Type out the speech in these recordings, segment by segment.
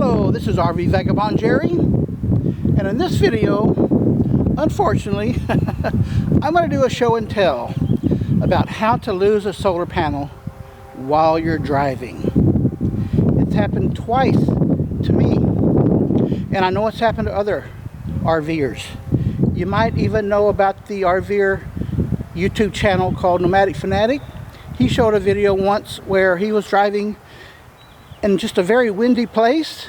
Hello, this is RV Vagabond Jerry, and in this video, unfortunately, I'm going to do a show and tell about how to lose a solar panel while you're driving. It's happened twice to me, and I know it's happened to other RVers. You might even know about the RVer YouTube channel called Nomadic Fanatic. He showed a video once where he was driving in just a very windy place,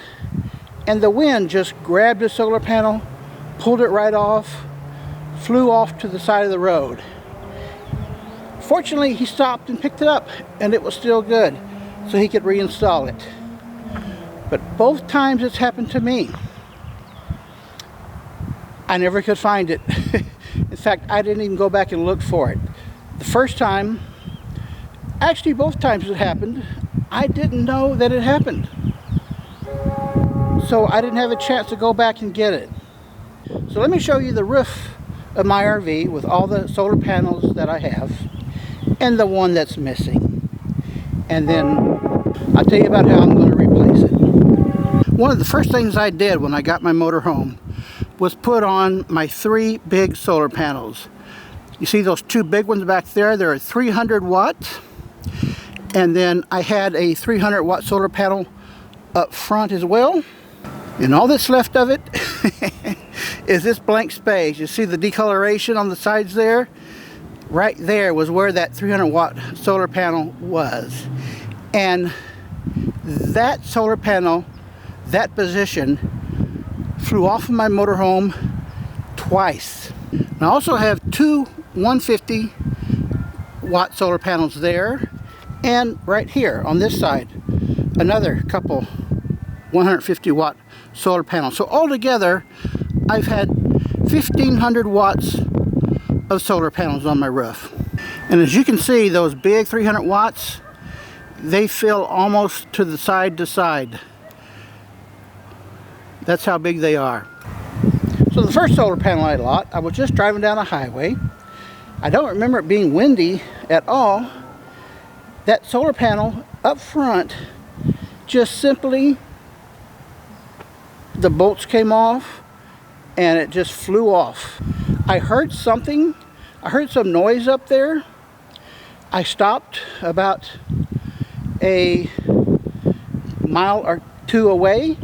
and the wind just grabbed his solar panel, pulled it right off, flew off to the side of the road. Fortunately, he stopped and picked it up, and it was still good, so he could reinstall it. But both times it's happened to me, I never could find it. In fact, I didn't even go back and look for it. The first time, actually both times it happened, I didn't know that it happened. So I didn't have a chance to go back and get it. So let me show you the roof of my RV with all the solar panels that I have and the one that's missing. And then I'll tell you about how I'm going to replace it. One of the first things I did when I got my motorhome was put on my 3 big solar panels. You see those 2 big ones back there? They're 300 watts. And then I had a 300 watt solar panel up front as well. And all that's left of it is this blank space. You see the decoloration on the sides there? Right there was where that 300 watt solar panel was. And that solar panel, that position, flew off of my motorhome twice. And I also have 2 150 watt solar panels there. And right here on this side, another couple 150 watt solar panels. So altogether, I've had 1,500 watts of solar panels on my roof. And as you can see, those big 300 watts, they fill almost to the side to side. That's how big they are. So the first solar panel I was just driving down a highway. I don't remember it being windy at all. That solar panel up front, just simply, the bolts came off and it just flew off. I heard something, I heard some noise up there. I stopped about a mile or 2 away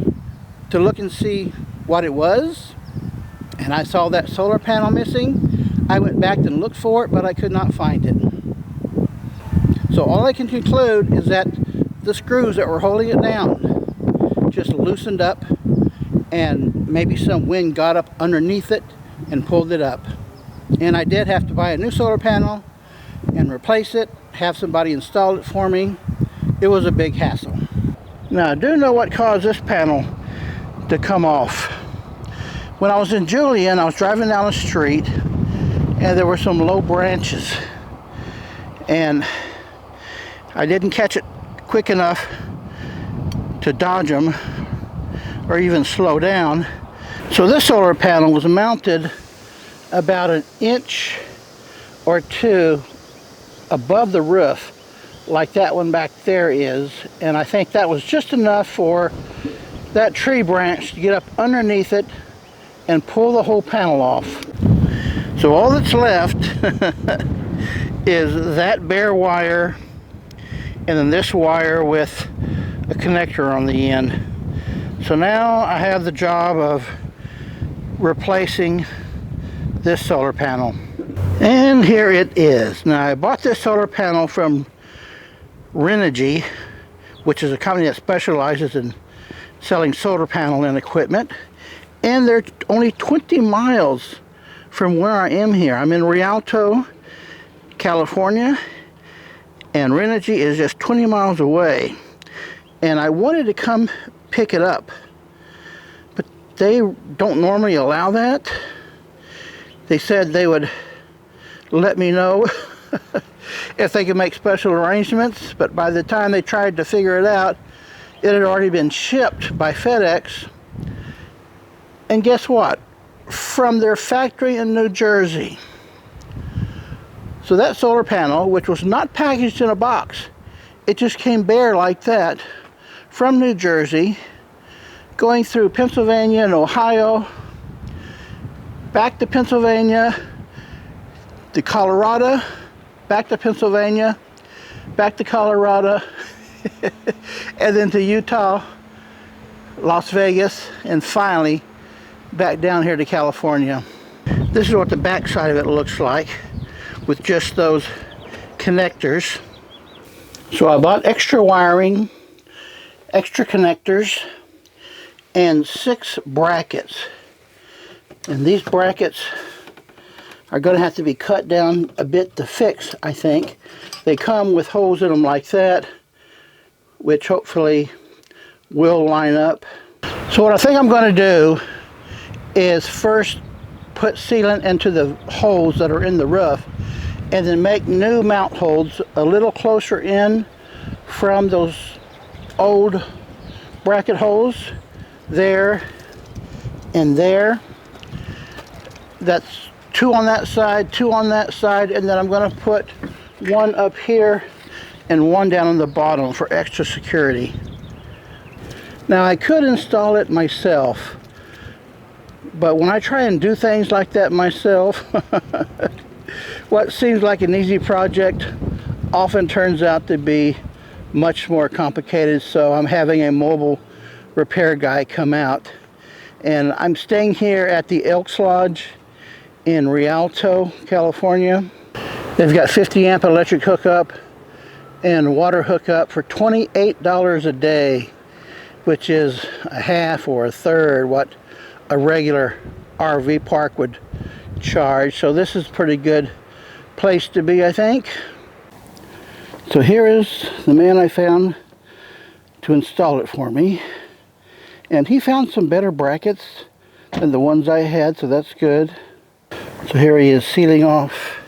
to look and see what it was, and I saw that solar panel missing. I went back and looked for it, but I could not find it. So all I can conclude is that the screws that were holding it down just loosened up, and maybe some wind got up underneath it and pulled it up. And I did have to buy a new solar panel and replace it, have somebody install it for me. It was a big hassle. Now I do know what caused this panel to come off. When I was in Julian, I was driving down the street and there were some low branches, and I didn't catch it quick enough to dodge them or even slow down. So this solar panel was mounted about 1 inch or 2 above the roof, like that one back there is. And I think that was just enough for that tree branch to get up underneath it and pull the whole panel off. So all that's left is that bare wire, and then this wire with a connector on the end. So now I have the job of replacing this solar panel. And here it is. Now I bought this solar panel from Renogy, which is a company that specializes in selling solar panel and equipment. And they're only 20 miles from where I am here. I'm in Rialto, California, and Renogy is just 20 miles away. And I wanted to come pick it up, but they don't normally allow that. They said they would let me know if they could make special arrangements, but by the time they tried to figure it out, it had already been shipped by FedEx. And guess what? From their factory in New Jersey. So that solar panel, which was not packaged in a box, it just came bare like that from New Jersey going through Pennsylvania and Ohio, back to Pennsylvania, to Colorado, back to Pennsylvania, back to Colorado, and then to Utah, Las Vegas, and finally back down here to California. This is what the back side of it looks like with just those connectors. So I bought extra wiring, extra connectors, and 6 brackets. And these brackets are going to have to be cut down a bit to fix, I think. They come with holes in them like that, which hopefully will line up. So what I think I'm going to do is first put sealant into the holes that are in the roof, and then make new mount holes a little closer in from those old bracket holes, there and there. That's 2 on that side, 2 on that side, and then I'm going to put 1 up here and 1 down on the bottom for extra security. Now I could install it myself, but when I try and do things like that myself, what seems like an easy project often turns out to be much more complicated, so I'm having a mobile repair guy come out. And I'm staying here at the Elks Lodge in Rialto, California. They've got 50 amp electric hookup and water hookup for $28 a day, which is a half or a third what a regular RV park would charge. So this is a pretty good place to be, I think. So here is the man I found to install it for me, and he found some better brackets than the ones I had, so that's good. So here he is sealing off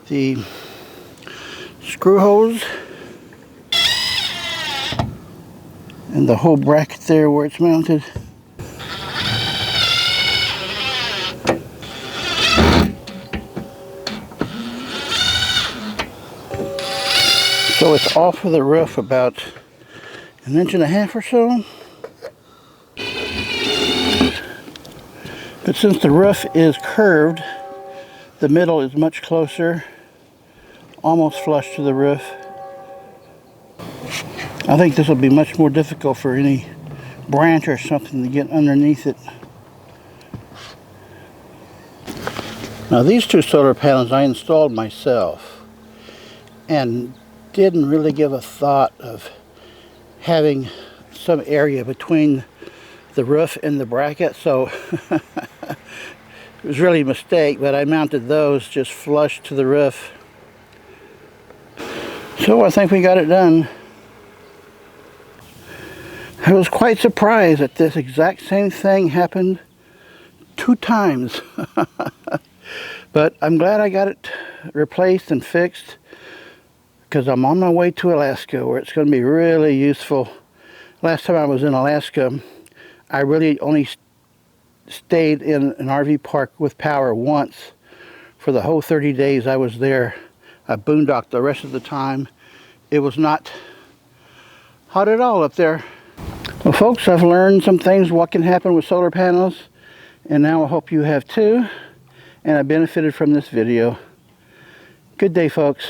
the screw hose and the whole bracket there where it's mounted. So it's off of the roof about 1.5 inches or so. But since the roof is curved, the middle is much closer, almost flush to the roof. I think this will be much more difficult for any branch or something to get underneath it. Now these 2 solar panels I installed myself, and didn't really give a thought of having some area between the roof and the bracket, so it was really a mistake, but I mounted those just flush to the roof. So I think we got it done. I was quite surprised that this exact same thing happened 2 times. But I'm glad I got it replaced and fixed, because I'm on my way to Alaska where it's going to be really useful. Last time I was in Alaska, I really only stayed in an RV park with power once for the whole 30 days I was there. I boondocked the rest of the time. It was not hot at all up there. Well folks, I've learned some things what can happen with solar panels, and now I hope you have too, and I benefited from this video. Good day folks.